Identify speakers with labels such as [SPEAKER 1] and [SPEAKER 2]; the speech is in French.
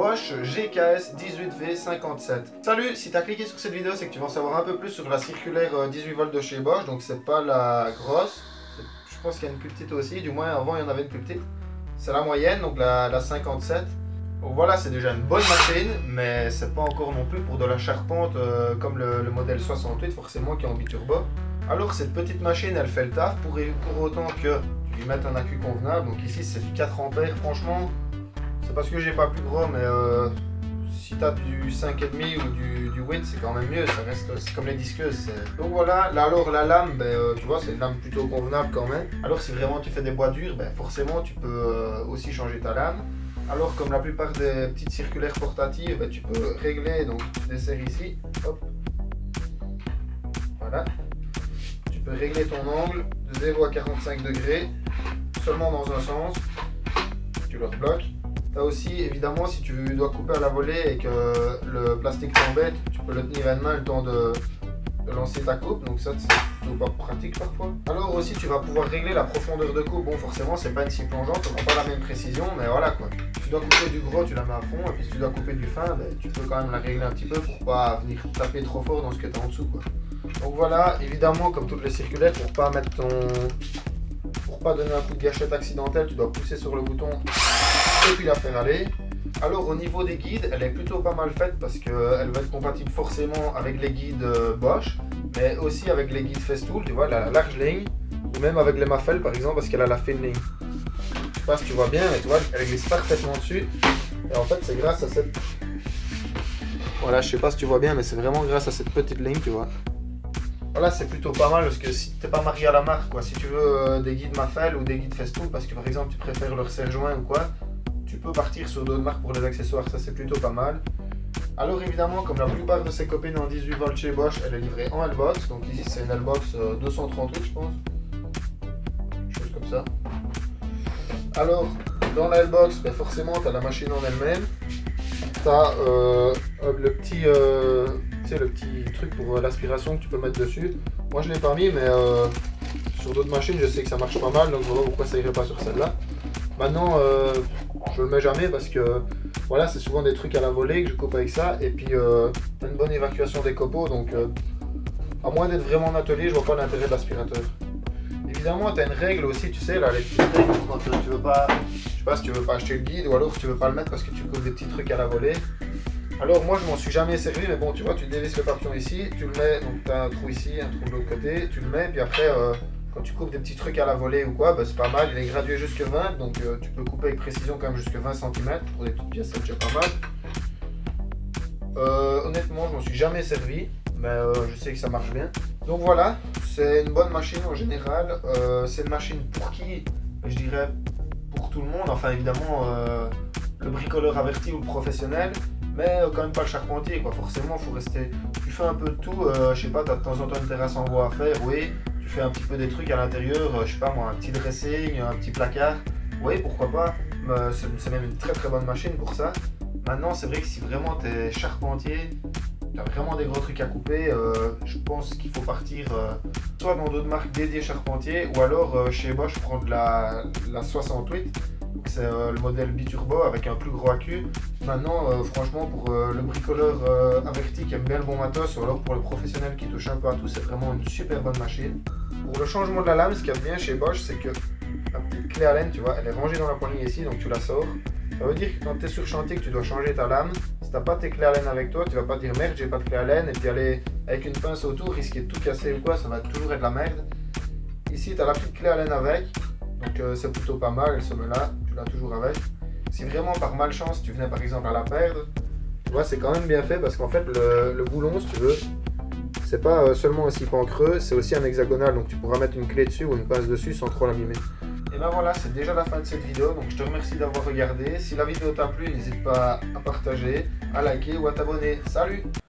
[SPEAKER 1] Bosch GKS 18V57. Salut, si tu as cliqué sur cette vidéo, c'est que tu vas en savoir un peu plus sur la circulaire 18 volts de chez Bosch. Donc c'est pas la grosse, je pense qu'il y a une plus petite aussi, du moins avant il y en avait une plus petite. C'est la moyenne, donc la 57. Donc voilà, c'est déjà une bonne machine, mais c'est pas encore non plus pour de la charpente comme le modèle 68 forcément qui est en biturbo. Alors cette petite machine elle fait le taf pour autant que tu lui mettes un accu convenable. Donc ici c'est du 4 ampères, franchement c'est parce que j'ai pas plus gros, mais si tu as du 5,5 ou du 8 c'est quand même mieux, ça reste, c'est comme les disqueuses. Donc voilà, là, alors la lame, tu vois c'est une lame plutôt convenable quand même. Alors si vraiment tu fais des bois durs, forcément tu peux aussi changer ta lame. Alors comme la plupart des petites circulaires portatives, tu peux régler, donc tu desserres ici, hop, voilà. Tu peux régler ton angle de 0 à 45 degrés, seulement dans un sens, tu le rebloques. Tu as aussi, évidemment, si tu dois couper à la volée et que le plastique t'embête, tu peux le tenir à une main le temps de lancer ta coupe, donc ça c'est plutôt pas pratique parfois. Alors aussi tu vas pouvoir régler la profondeur de coupe. Bon forcément c'est pas une scie plongeante, on n'a pas la même précision, mais voilà quoi. Si tu dois couper du gros, tu la mets à fond, et puis si tu dois couper du fin, tu peux quand même la régler un petit peu pour pas venir taper trop fort dans ce que tu as en dessous quoi. Donc voilà, évidemment comme toutes les circulaires, pour pas donner un coup de gâchette accidentel, tu dois pousser sur le bouton et puis la faire aller. Alors au niveau des guides, elle est plutôt pas mal faite parce qu'elle va être compatible forcément avec les guides Bosch, mais aussi avec les guides Festool, tu vois, la large ligne, ou même avec les Mafell par exemple parce qu'elle a la fine ligne. Je sais pas si tu vois bien, mais tu vois, elle glisse parfaitement dessus. Et en fait c'est grâce à cette... Voilà, je sais pas si tu vois bien, mais c'est vraiment grâce à cette petite ligne, tu vois. Voilà, c'est plutôt pas mal parce que si t'es pas marié à la marque, quoi, si tu veux des guides Mafell ou des guides Festool, parce que par exemple tu préfères leur serre-joint ou quoi, tu peux partir sur d'autres marques pour les accessoires, ça c'est plutôt pas mal. Alors évidemment, comme la plupart de ses copines en 18 volts chez Bosch, elle est livrée en L-Box. Donc ici c'est une L-Box 238 je pense. Quelque chose comme ça. Alors dans la L-Box, forcément tu as la machine en elle-même. Tu as le petit truc pour l'aspiration que tu peux mettre dessus. Moi je l'ai pas mis, mais sur d'autres machines je sais que ça marche pas mal, donc je vois pourquoi ça irait pas sur celle-là. Maintenant je le mets jamais parce que voilà, c'est souvent des trucs à la volée que je coupe avec ça, et puis t'as une bonne évacuation des copeaux, donc à moins d'être vraiment en atelier, je vois pas l'intérêt de l'aspirateur. Évidemment, tu as une règle aussi, tu sais, là, les petites règles quand tu veux pas, je sais pas si tu veux pas acheter le guide ou alors si tu veux pas le mettre parce que tu coupes des petits trucs à la volée. Alors moi je m'en suis jamais servi, mais bon tu vois, tu dévisses le papillon ici, tu le mets, donc tu as un trou ici, un trou de l'autre côté, tu le mets, puis après quand tu coupes des petits trucs à la volée ou quoi, c'est pas mal, il est gradué jusque 20, donc tu peux couper avec précision quand même jusque 20 cm, pour des petites pièces c'est déjà pas mal. Honnêtement je m'en suis jamais servi, mais je sais que ça marche bien. Donc voilà, c'est une bonne machine en général, c'est une machine pour qui, je dirais pour tout le monde, enfin évidemment le bricoleur averti ou le professionnel, mais quand même pas le charpentier quoi. Forcément faut rester, tu fais un peu de tout, je sais pas, tu as de temps en temps une terrasse en bois à faire, oui. Tu fais un petit peu des trucs à l'intérieur, je sais pas moi, un petit dressing, un petit placard, oui pourquoi pas, c'est même une très bonne machine pour ça. Maintenant c'est vrai que si vraiment tu es charpentier, tu as vraiment des gros trucs à couper, je pense qu'il faut partir soit dans d'autres marques dédiées charpentiers, ou alors chez Bosch prendre la 68, c'est le modèle biturbo avec un plus gros accu. Maintenant franchement pour le bricoleur averti qui aime bien le bon matos, ou alors pour le professionnel qui touche un peu à tout, c'est vraiment une super bonne machine. Pour le changement de la lame, ce qu'il y a bien chez Bosch, c'est que la petite clé à laine, tu vois, elle est rangée dans la poignée ici, donc tu la sors. Ça veut dire que quand tu es sur chantier, que tu dois changer ta lame, si tu n'as pas tes clés à laine avec toi, tu vas pas dire merde, j'ai pas de clé à laine, et puis aller avec une pince autour, risquer de tout casser ou quoi, ça va toujours être de la merde. Ici, tu as la petite clé à laine avec, donc c'est plutôt pas mal, elle se met là, tu l'as toujours avec. Si vraiment par malchance, tu venais par exemple à la perdre, tu vois, c'est quand même bien fait parce qu'en fait, le boulon, si tu veux, c'est pas seulement un siphon creux, c'est aussi un hexagonal, donc tu pourras mettre une clé dessus ou une pince dessus sans trop l'abîmer. Et ben voilà, c'est déjà la fin de cette vidéo, donc je te remercie d'avoir regardé. Si la vidéo t'a plu, n'hésite pas à partager, à liker ou à t'abonner. Salut!